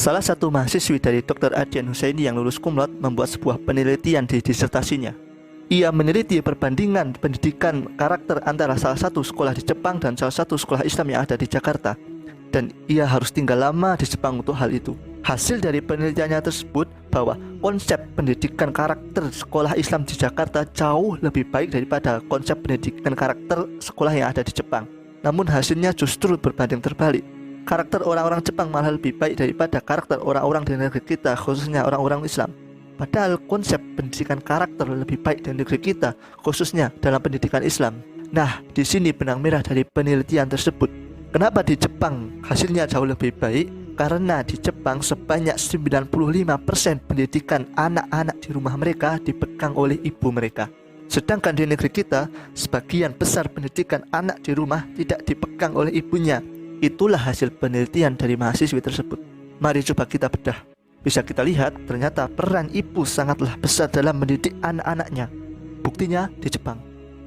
Salah satu mahasiswi dari Dr. Adian Husaini yang lulus cum laude membuat sebuah penelitian di disertasinya. Ia meneliti perbandingan pendidikan karakter antara salah satu sekolah di Jepang dan salah satu sekolah Islam yang ada di Jakarta. Dan ia harus tinggal lama di Jepang untuk hal itu. Hasil dari penelitiannya tersebut bahwa konsep pendidikan karakter sekolah Islam di Jakarta jauh lebih baik daripada konsep pendidikan karakter sekolah yang ada di Jepang. Namun hasilnya justru berbanding terbalik. Karakter orang-orang Jepang malah lebih baik daripada karakter orang-orang di negeri kita, khususnya orang-orang Islam. Padahal konsep pendidikan karakter lebih baik di negeri kita, khususnya dalam pendidikan Islam. Nah, di sini benang merah dari penelitian tersebut. Kenapa di Jepang hasilnya jauh lebih baik? Karena di Jepang sebanyak 95% pendidikan anak-anak di rumah mereka dipegang oleh ibu mereka. Sedangkan di negeri kita, sebagian besar pendidikan anak di rumah tidak dipegang oleh ibunya. Itulah hasil penelitian dari mahasiswi tersebut. Mari coba kita bedah. Bisa kita lihat ternyata peran ibu sangatlah besar dalam mendidik anak-anaknya. Buktinya di Jepang.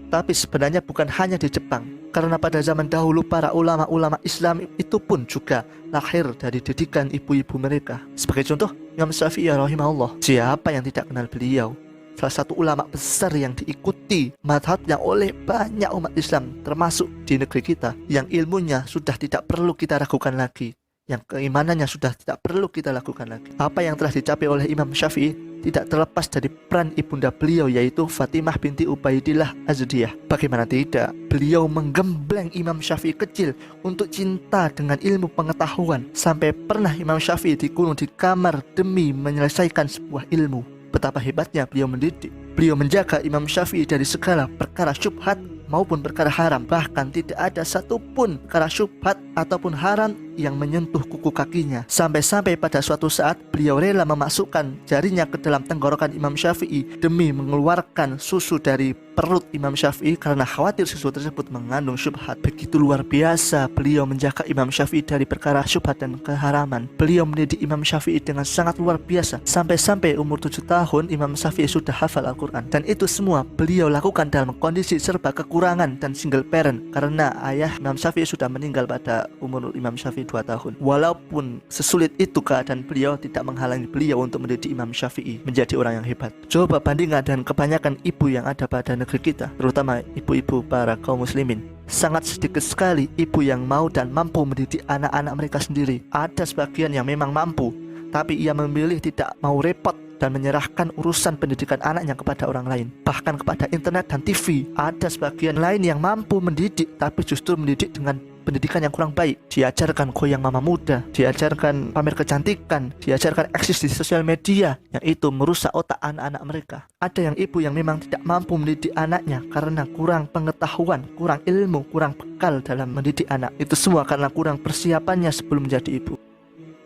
Tapi sebenarnya bukan hanya di Jepang, karena pada zaman dahulu para ulama-ulama Islam itu pun juga lahir dari didikan ibu-ibu mereka. Sebagai contoh, Imam Syafi'i rahimahullah. Siapa yang tidak kenal beliau? Salah satu ulama besar yang diikuti mazhabnya oleh banyak umat Islam, termasuk di negeri kita, yang ilmunya sudah tidak perlu kita ragukan lagi, yang keimanannya sudah tidak perlu kita lakukan lagi. Apa yang telah dicapai oleh Imam Syafi'i tidak terlepas dari peran ibunda beliau, yaitu Fatimah binti Ubaidillah Az-Zadiyah. Bagaimana tidak, beliau menggembleng Imam Syafi'i kecil untuk cinta dengan ilmu pengetahuan, sampai pernah Imam Syafi'i dikurung di kamar demi menyelesaikan sebuah ilmu. Betapa hebatnya beliau mendidik. Beliau menjaga Imam Syafi'i dari segala perkara syubhat maupun perkara haram. Bahkan tidak ada satupun perkara syubhat ataupun haram yang menyentuh kuku kakinya. Sampai-sampai pada suatu saat beliau rela memasukkan jarinya ke dalam tenggorokan Imam Syafi'i demi mengeluarkan susu dari perut Imam Syafi'i karena khawatir susu tersebut mengandung syubhat. Begitu luar biasa beliau menjaga Imam Syafi'i dari perkara syubhat dan keharaman. Beliau mendidik Imam Syafi'i dengan sangat luar biasa. Sampai-sampai umur 7 tahun Imam Syafi'i sudah hafal Al-Quran. Dan itu semua beliau lakukan dalam kondisi serba kekurangan dan single parent, karena ayah Imam Syafi'i sudah meninggal pada umur Imam Syafi'i 2 tahun. Walaupun sesulit itu keadaan, beliau tidak menghalangi beliau untuk mendidik Imam Syafi'i menjadi orang yang hebat. Coba bandingkan dengan kebanyakan ibu yang ada pada negeri kita, terutama ibu-ibu para kaum muslimin. Sangat sedikit sekali ibu yang mau dan mampu mendidik anak-anak mereka sendiri. Ada sebagian yang memang mampu, tapi ia memilih tidak mau repot dan menyerahkan urusan pendidikan anaknya kepada orang lain, bahkan kepada internet dan TV. Ada sebagian lain yang mampu mendidik, tapi justru mendidik dengan pendidikan yang kurang baik. Diajarkan goyang mama muda, diajarkan pamer kecantikan, diajarkan eksis di sosial media, yang itu merusak otak anak-anak mereka. Ada yang ibu yang memang tidak mampu mendidik anaknya karena kurang pengetahuan, kurang ilmu, kurang bekal dalam mendidik anak. Itu semua karena kurang persiapannya sebelum menjadi ibu.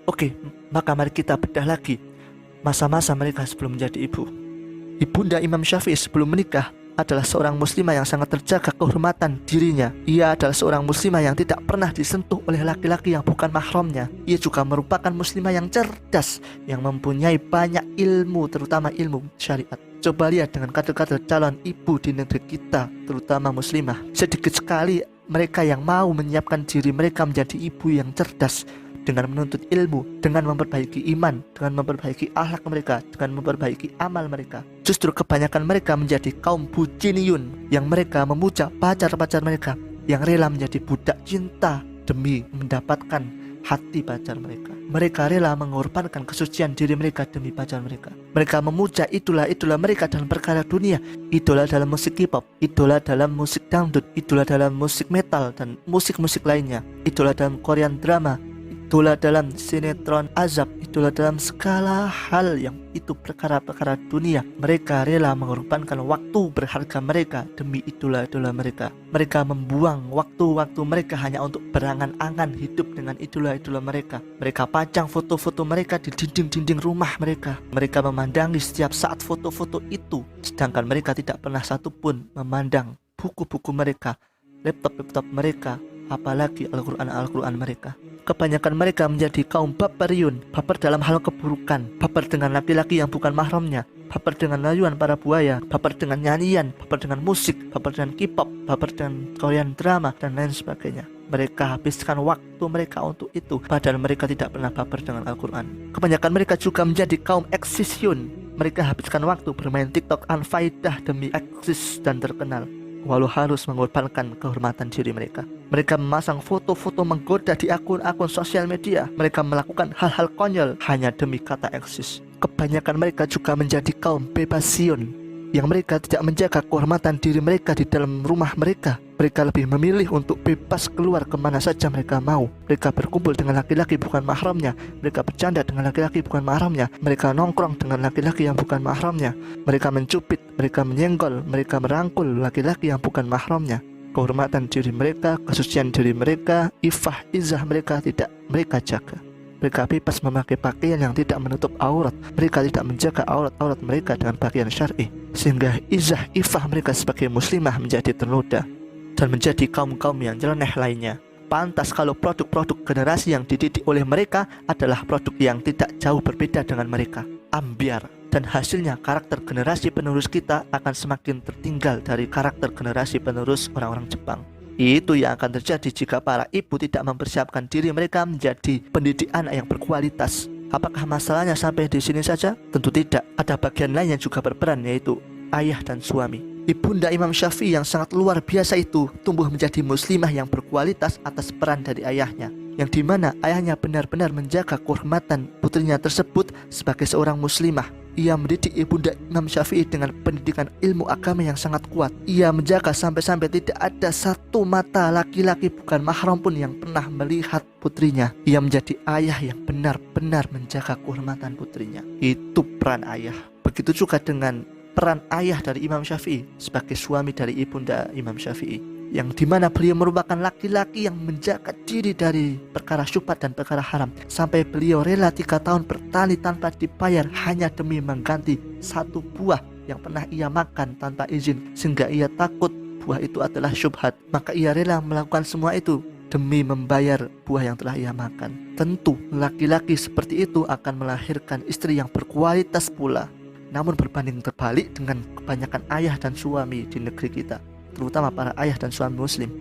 Oke, maka mari kita bedah lagi masa-masa mereka sebelum menjadi ibu. Ibunda Imam Syafi'i sebelum menikah adalah seorang muslimah yang sangat terjaga kehormatan dirinya. Ia adalah seorang muslimah yang tidak pernah disentuh oleh laki-laki yang bukan mahramnya. Ia juga merupakan muslimah yang cerdas, yang mempunyai banyak ilmu, terutama ilmu syariat. Coba lihat dengan kader-kader calon ibu di negeri kita, terutama muslimah. Sedikit sekali mereka yang mau menyiapkan diri mereka menjadi ibu yang cerdas, dengan menuntut ilmu, dengan memperbaiki iman, dengan memperbaiki akhlak mereka, dengan memperbaiki amal mereka. Justru kebanyakan mereka menjadi kaum buciniun, yang mereka memuja pacar-pacar mereka, yang rela menjadi budak cinta demi mendapatkan hati pacar mereka. Mereka rela mengorbankan kesucian diri mereka demi pacar mereka. Mereka memuja idola-idola mereka dalam perkara dunia, idola dalam musik hip hop, idola dalam musik dangdut, idola dalam musik metal dan musik-musik lainnya, idola dalam Korean drama, idola dalam sinetron azab, idola dalam segala hal yang itu perkara-perkara dunia. Mereka rela mengorbankan waktu berharga mereka demi idola-idola mereka. Mereka membuang waktu-waktu mereka hanya untuk berangan-angan hidup dengan idola-idola mereka. Mereka pajang foto-foto mereka di dinding-dinding rumah mereka. Mereka memandangi setiap saat foto-foto itu, sedangkan mereka tidak pernah satupun memandang buku-buku mereka, laptop-laptop mereka, apalagi Al-Quran mereka. Kebanyakan mereka menjadi kaum baperiun, baper dalam hal keburukan, baper dengan laki-laki yang bukan mahramnya, baper dengan layuan para buaya, baper dengan nyanyian, baper dengan musik, baper dengan K-pop, baper dengan Korean drama, dan lain sebagainya. Mereka habiskan waktu mereka untuk itu, padahal mereka tidak pernah baper dengan Al-Quran. Kebanyakan mereka juga menjadi kaum eksision. Mereka habiskan waktu bermain TikTok anfaidah demi eksis dan terkenal, walau harus mengorbankan kehormatan diri mereka. Mereka memasang foto-foto menggoda di akun-akun sosial media. Mereka melakukan hal-hal konyol hanya demi kata eksis. Kebanyakan mereka juga menjadi kaum bebasion, yang mereka tidak menjaga kehormatan diri mereka di dalam rumah mereka. Mereka lebih memilih untuk bebas keluar kemana saja mereka mau. Mereka berkumpul dengan laki-laki bukan mahramnya. Mereka bercanda dengan laki-laki bukan mahramnya. Mereka nongkrong dengan laki-laki yang bukan mahramnya. Mereka mencubit, mereka menyenggol, mereka merangkul laki-laki yang bukan mahramnya. Kehormatan diri mereka, kesucian diri mereka, ifah izah mereka tidak mereka jaga. Mereka bebas memakai pakaian yang tidak menutup aurat. Mereka tidak menjaga aurat-aurat mereka dengan pakaian syar'i, sehingga izah ifah mereka sebagai muslimah menjadi ternoda dan menjadi kaum-kaum yang nyeleneh lainnya. Pantas kalau produk-produk generasi yang dididik oleh mereka adalah produk yang tidak jauh berbeda dengan mereka, ambiar. Dan hasilnya karakter generasi penerus kita akan semakin tertinggal dari karakter generasi penerus orang-orang Jepang. Itu yang akan terjadi jika para ibu tidak mempersiapkan diri mereka menjadi pendidik anak yang berkualitas. Apakah masalahnya sampai di sini saja? Tentu tidak. Ada bagian lain yang juga berperan, yaitu ayah dan suami. Ibunda Imam Syafi'i yang sangat luar biasa itu tumbuh menjadi muslimah yang berkualitas atas peran dari ayahnya, yang dimana ayahnya benar-benar menjaga kehormatan putrinya tersebut sebagai seorang muslimah. Ia mendidik ibunda Imam Syafi'i dengan pendidikan ilmu agama yang sangat kuat. Ia menjaga sampai-sampai tidak ada satu mata laki-laki bukan mahram pun yang pernah melihat putrinya. Ia menjadi ayah yang benar-benar menjaga kehormatan putrinya. Itu peran ayah. Begitu juga dengan peran ayah dari Imam Syafi'i sebagai suami dari ibunda Imam Syafi'i, yang dimana beliau merupakan laki-laki yang menjaga diri dari perkara syubhat dan perkara haram, sampai beliau rela 3 tahun bertani tanpa dibayar hanya demi mengganti satu buah yang pernah ia makan tanpa izin, sehingga ia takut buah itu adalah syubhat. Maka ia rela melakukan semua itu demi membayar buah yang telah ia makan. Tentu laki-laki seperti itu akan melahirkan istri yang berkualitas pula. Namun berbanding terbalik dengan kebanyakan ayah dan suami di negeri kita, terutama para ayah dan suami muslim,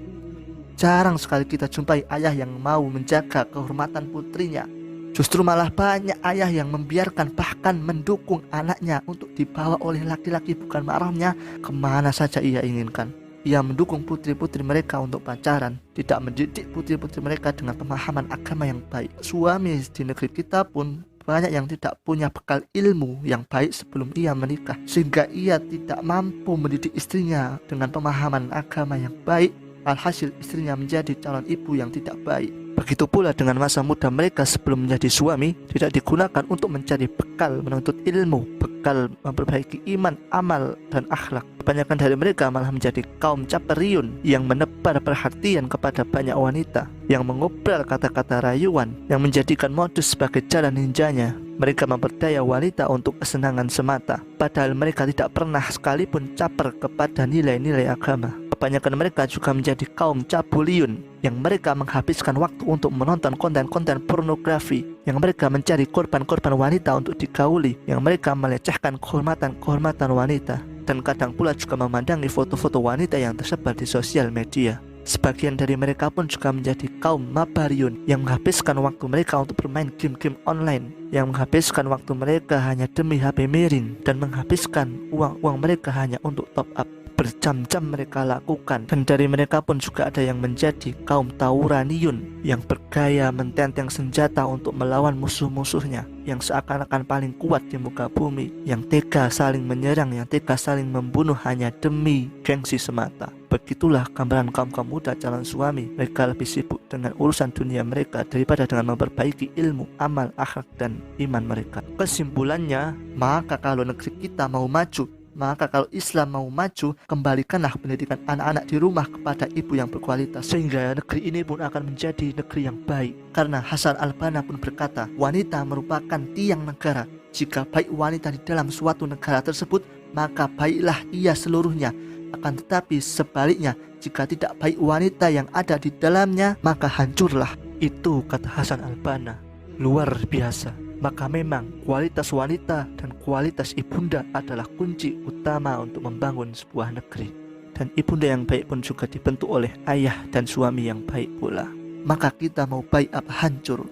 jarang sekali kita jumpai ayah yang mau menjaga kehormatan putrinya. Justru malah banyak ayah yang membiarkan, bahkan mendukung anaknya untuk dibawa oleh laki-laki bukan mahramnya kemana saja ia inginkan. Ia mendukung putri-putri mereka untuk pacaran, tidak mendidik putri-putri mereka dengan pemahaman agama yang baik. Suami di negeri kita pun banyak yang tidak punya bekal ilmu yang baik sebelum ia menikah, sehingga ia tidak mampu mendidik istrinya dengan pemahaman agama yang baik. Alhasil istrinya menjadi calon ibu yang tidak baik. Begitu pula dengan masa muda mereka sebelum menjadi suami, tidak digunakan untuk mencari bekal menuntut ilmu, bekal memperbaiki iman, amal, dan akhlak. Kebanyakan dari mereka malah menjadi kaum caperiyun yang menebar perhatian kepada banyak wanita, yang mengobral kata-kata rayuan, yang menjadikan modus sebagai jalan ninjanya. Mereka memperdaya wanita untuk kesenangan semata, padahal mereka tidak pernah sekalipun caper kepada nilai-nilai agama. Kebanyakan mereka juga menjadi kaum cabuliyun, yang mereka menghabiskan waktu untuk menonton konten-konten pornografi, yang mereka mencari korban-korban wanita untuk digauli, yang mereka melecehkan kehormatan wanita, dan kadang pula juga memandangi foto-foto wanita yang tersebar di sosial media. Sebagian dari mereka pun juga menjadi kaum mabariyun, yang menghabiskan waktu mereka untuk bermain game-game online, yang menghabiskan waktu mereka hanya demi HP miring, dan menghabiskan uang mereka hanya untuk top up. Berjam-jam mereka lakukan. Dan dari mereka pun juga ada yang menjadi kaum tauraniyun, yang bergaya mententeng senjata untuk melawan musuh-musuhnya, yang seakan-akan paling kuat di muka bumi, yang tega saling menyerang, yang tega saling membunuh hanya demi gengsi semata. Begitulah gambaran kaum-kaum muda calon suami. Mereka lebih sibuk dengan urusan dunia mereka daripada dengan memperbaiki ilmu, amal, akhlak, dan iman mereka. Kesimpulannya, maka kalau negeri kita mau maju, maka kalau Islam mau maju, kembalikanlah pendidikan anak-anak di rumah kepada ibu yang berkualitas, sehingga negeri ini pun akan menjadi negeri yang baik. Karena Hasan al-Banna pun berkata, wanita merupakan tiang negara. Jika baik wanita di dalam suatu negara tersebut, maka baiklah ia seluruhnya. Akan tetapi sebaliknya, jika tidak baik wanita yang ada di dalamnya, maka hancurlah. Itu kata Hasan al-Banna. Luar biasa. Maka memang kualitas wanita dan kualitas ibunda adalah kunci utama untuk membangun sebuah negeri. Dan ibunda yang baik pun juga dibentuk oleh ayah dan suami yang baik pula. Maka kita mau baik apa hancur,